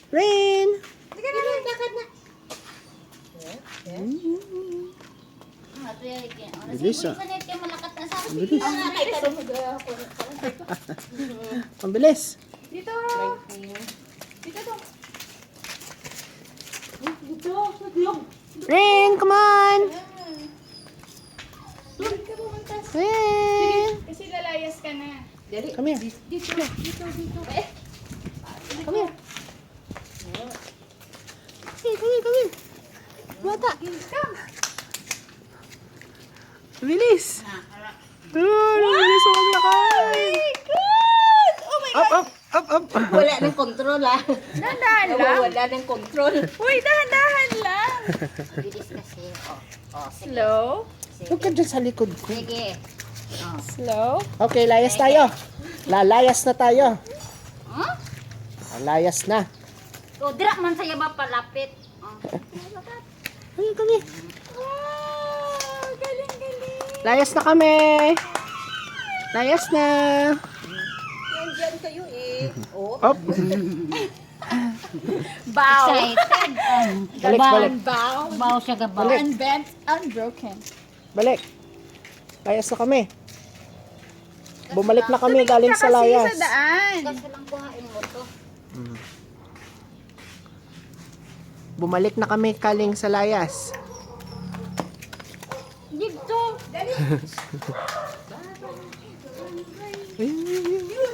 Rain! Sige na, lakad na. Bilis ah. Malakat na sa akin. Bilis. Ay, tarong ako. Ang bilis. Dito. Dito to. Dito. Rain, come on! Dito ka pumuntas. Rain! Kasi lalayas ka na. Dali. Come here. Dito. Eh. Come here. Hey, come here, come here. Bata. Bilis. Bilis ang maglakad. God! Oh my Up, up, up, up. Wala ng control ah. Dahan-dahan lang. Wala ng control. Uy, dahan-dahan lang. Bilis kasi. Oh, sige. Slow. Huwag ka dyan sa likod ko. Sige. Slow. Okay, layas tayo. Lalayas na tayo. Huh? Layas na. O, dira man saya ba palapit? Ayun kami. Wow! Galing-galing. Layas na kami. Layas na. Nandiyan kayo eh. Oh. Up. Bow. Excited. Balik, balik. Bow. Baw siya gabaw. Balik. Unbent, unbroken. Balik. Layas na kami. Bumalik na kami galing sa Kasi layas. sa daan. Kasi lang kuhain mo to. Bumalik na kami galing sa layas. Dito. Ayun, ayun, ayun.